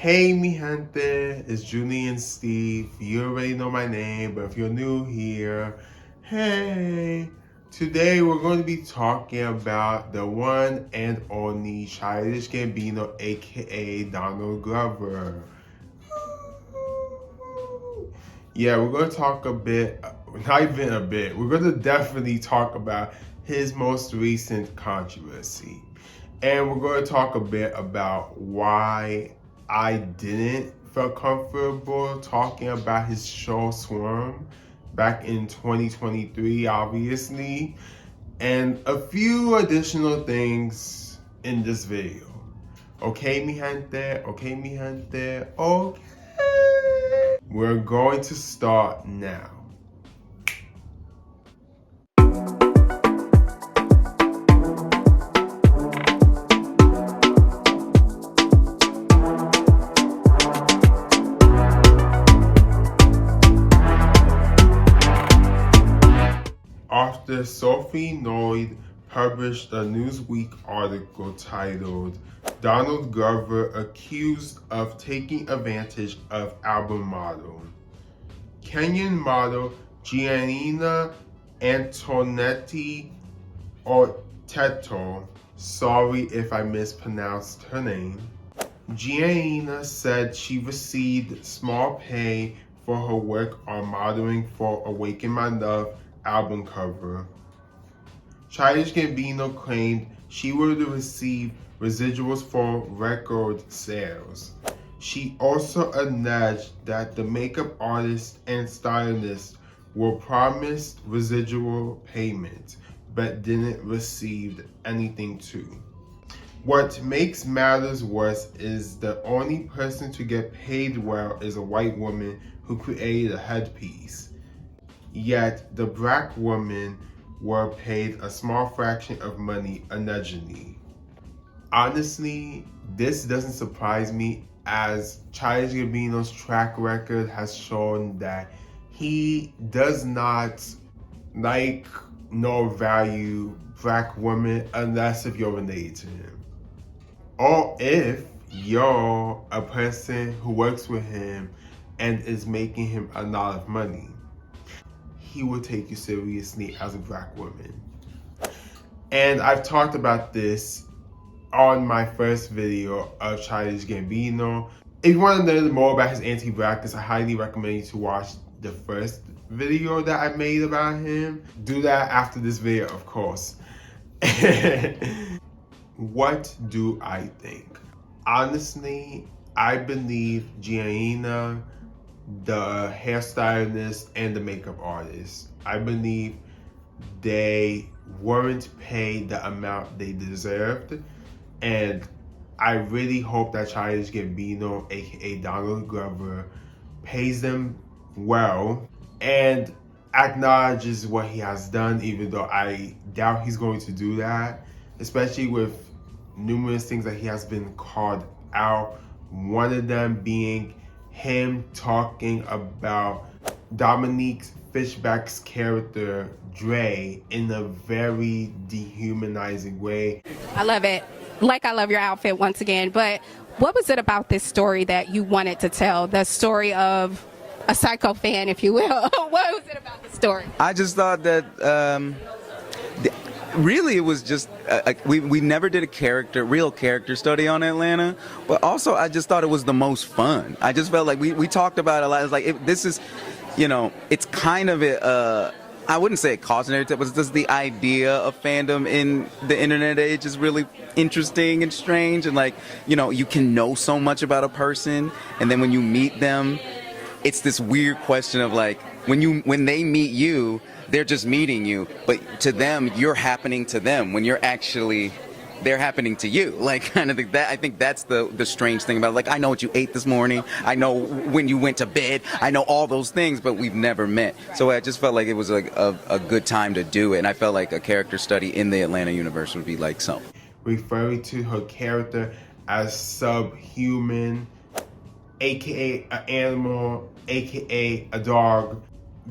Hey mi gente, it's Julie and Steve. You already know my name, but if you're new here, hey. Today we're going to be talking about the one and only Childish Gambino, aka Donald Glover. Yeah, we're going to talk a bit, not even a bit, we're going to definitely talk about his most recent controversy. And we're going to talk a bit about why I didn't feel comfortable talking about his show Swarm back in 2023, obviously, and a few additional things in this video. Okay, mi gente? Okay, mi gente? Okay. We're going to start now. After Sophie Noyd published a Newsweek article titled Donald Glover Accused of Taking Advantage of Album Model. Kenyan model Gianina Antonetti Orteto, sorry if I mispronounced her name. Gianina said she received small pay for her work on modeling for Awaken My Love album cover. Childish Gambino claimed she would receive residuals for record sales. She also alleged that the makeup artist and stylist were promised residual payment, but didn't receive anything too. What makes matters worse is the only person to get paid well is a white woman who created a headpiece. Yet the black women were paid a small fraction of money allegedly. Honestly, this doesn't surprise me, as Childish Gambino's track record has shown that he does not like nor value black women unless if you're related to him. Or if you're a person who works with him and is making him a lot of money, he will take you seriously as a black woman. And I've talked about this on my first video of Childish Gambino. If you want to learn more about his anti-blackness, I highly recommend you to watch the first video that I made about him. Do that after this video, of course. What do I think? Honestly, I believe Gianina, the hairstylist, and the makeup artist, I believe they weren't paid the amount they deserved. And I really hope that Childish Gambino, aka Donald Glover, pays them well and acknowledges what he has done, even though I doubt he's going to do that, especially with numerous things that he has been called out. One of them being him talking about Dominique Fishback's character, Dre, in a very dehumanizing way. I love it. Like, I love your outfit once again, but what was it about this story that you wanted to tell? The story of a psycho fan, if you will. What was it about the story? I just thought that really it was just we never did a real character study on Atlanta, but also I just thought it was the most fun. I just felt like we talked about it a lot. It's like this is, it's kind of I wouldn't say a cautionary tale, but just the idea of fandom in the internet age is really interesting and strange. And like, you can know so much about a person, and then when you meet them, it's this weird question of like, when they meet you, they're just meeting you, but to them, you're happening to them when they're happening to you. Like, kind of I think that's the strange thing about it. Like, I know what you ate this morning. I know when you went to bed. I know all those things, but we've never met. So I just felt like it was like a good time to do it. And I felt like a character study in the Atlanta universe would be like something. Referring to her character as subhuman, aka an animal, aka a dog,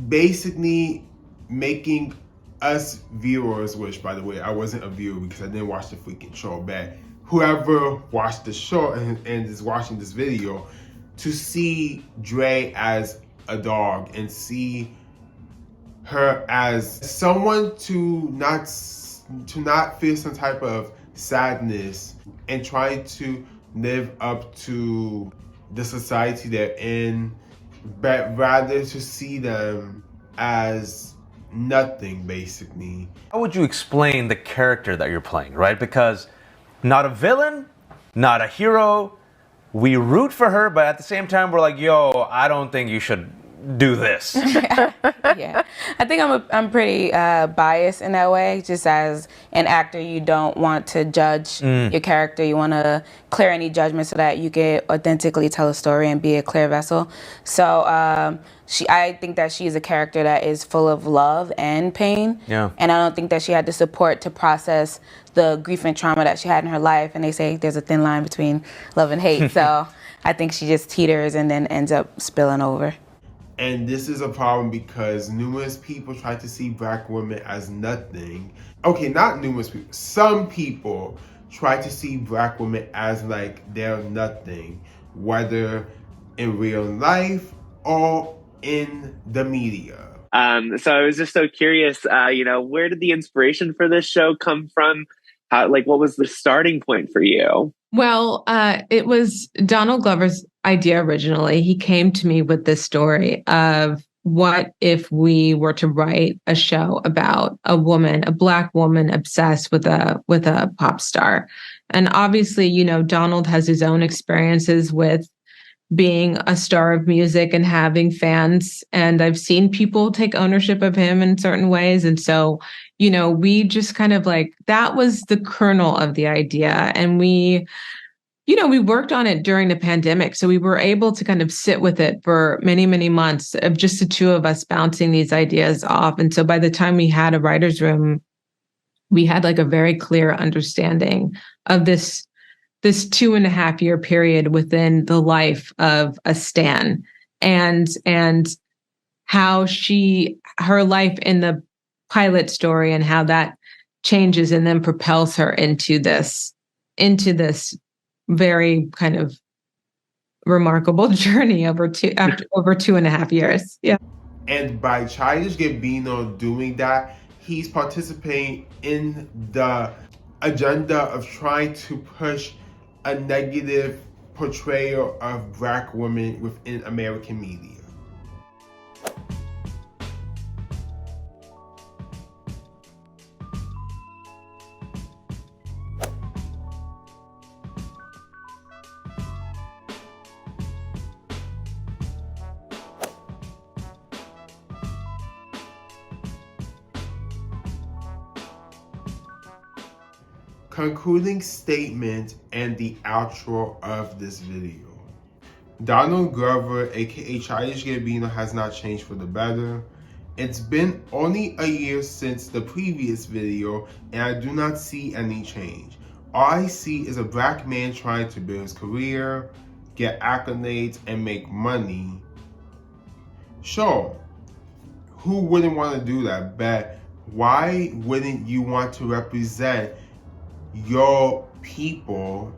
basically making us viewers, which by the way, I wasn't a viewer because I didn't watch the freaking show back, whoever watched the show and is watching this video, to see Dre as a dog and see her as someone to not feel some type of sadness and try to live up to the society they're in, but rather to see them as nothing, basically. How would you explain the character that you're playing, right? Because not a villain, not a hero. We root for her, but at the same time, we're like, yo, I don't think you should do this. Yeah, I think I'm pretty biased in that way. Just as an actor, you don't want to judge your character. You want to clear any judgment so that you can authentically tell a story and be a clear vessel. So I think that she is a character that is full of love and pain. Yeah. And I don't think that she had the support to process the grief and trauma that she had in her life. And they say there's a thin line between love and hate. So I think she just teeters and then ends up spilling over. And this is a problem because numerous people try to see Black women as nothing. Okay, not numerous people. Some people try to see Black women as like they're nothing, whether in real life or in the media. So I was just so curious, where did the inspiration for this show come from? What was the starting point for you? Well, it was Donald Glover's idea originally. He came to me with this story of what if we were to write a show about a woman, a Black woman obsessed with a pop star. And obviously, Donald has his own experiences with being a star of music and having fans. And I've seen people take ownership of him in certain ways. And so, we just kind of that was the kernel of the idea. And we worked on it during the pandemic. So we were able to kind of sit with it for many, many months of just the two of us bouncing these ideas off. And so by the time we had a writer's room, we had a very clear understanding of this 2.5-year period within the life of a stan and how her life in the pilot story and how that changes and then propels her into this very kind of remarkable journey over 2.5 years. Yeah. And by Childish Gambino doing that, he's participating in the agenda of trying to push a negative portrayal of Black women within American media. Concluding statement and the outro of this video. Donald Glover, aka Childish Gambino, has not changed for the better. It's been only a year since the previous video, and I do not see any change. All I see is a Black man trying to build his career, get accolades, and make money. Sure, who wouldn't want to do that? But why wouldn't you want to represent your people?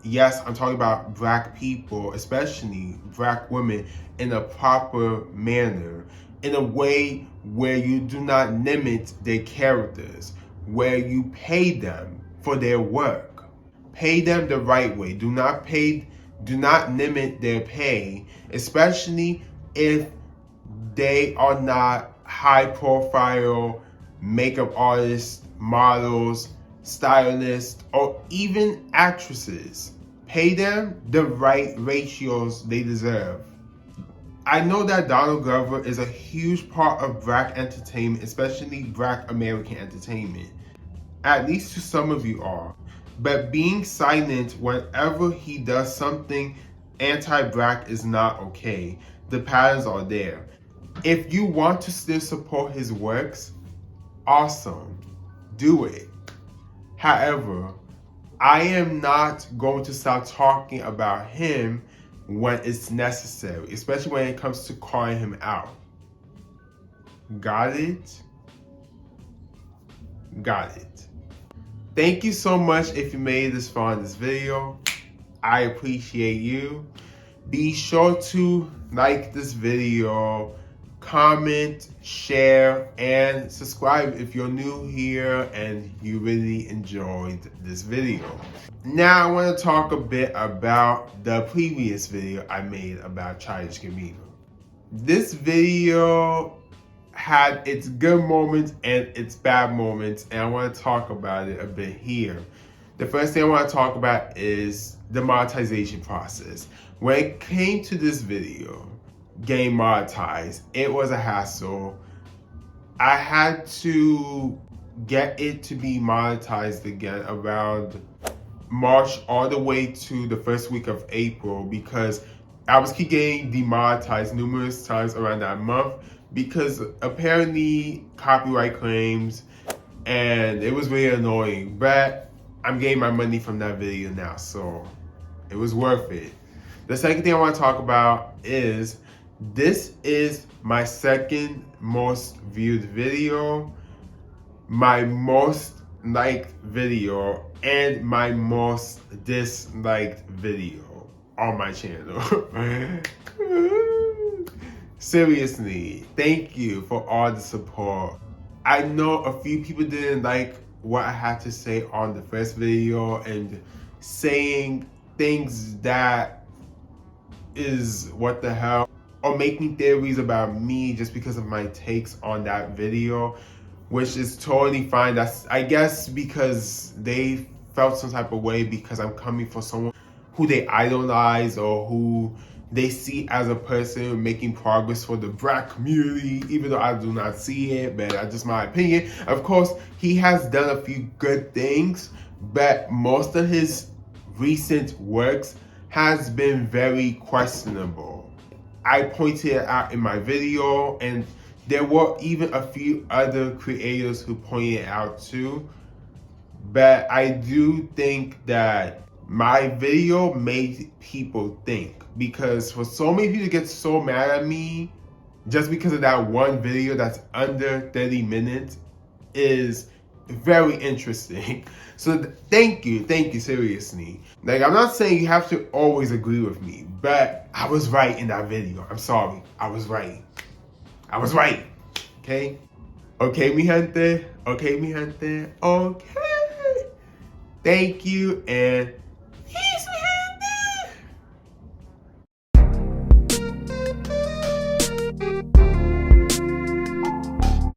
Yes, I'm talking about Black people, especially Black women, in a proper manner, in a way where you do not limit their characters, where you pay them for their work. Pay them the right way. Do not limit their pay, especially if they are not high profile makeup artists, models, stylists, or even actresses. Pay them the right ratios they deserve. I know that Donald Glover is a huge part of Black entertainment, especially Black American entertainment. At least to some of you are. But being silent whenever he does something anti-Black is not okay. The patterns are there. If you want to still support his works, awesome. Do it. However, I am not going to stop talking about him when it's necessary, especially when it comes to calling him out. Got it? Got it. Thank you so much if you made this far in this video. I appreciate you. Be sure to like this video, comment, share, and subscribe if you're new here and you really enjoyed this video. Now I want to talk a bit about the previous video I made about Childish Gambino. This video had its good moments and its bad moments, and I want to talk about it a bit here. The first thing I want to talk about is the monetization process. When it came to this video, getting monetized, it was a hassle. I had to get it to be monetized again around March all the way to the first week of April because I was keep getting demonetized numerous times around that month because apparently copyright claims, and it was really annoying. But I'm getting my money from that video now, so it was worth it. The second thing I want to talk about is this is my second most viewed video, my most liked video, and my most disliked video on my channel. Seriously, thank you for all the support. I know a few people didn't like what I had to say on the first video and saying things that is what the hell, or making theories about me just because of my takes on that video, which is totally fine. That's, I guess, because they felt some type of way because I'm coming for someone who they idolize or who they see as a person making progress for the Black community, even though I do not see it, but that's just my opinion. Of course, he has done a few good things, but most of his recent works has been very questionable. I pointed it out in my video, and there were even a few other creators who pointed it out too. But I do think that my video made people think, because for so many people to get so mad at me just because of that one video that's under 30 minutes is very interesting. So thank you, seriously. Like, I'm not saying you have to always agree with me, but I was right in that video. I'm sorry, I was right. Okay? Okay, mi gente. Okay. Thank you, and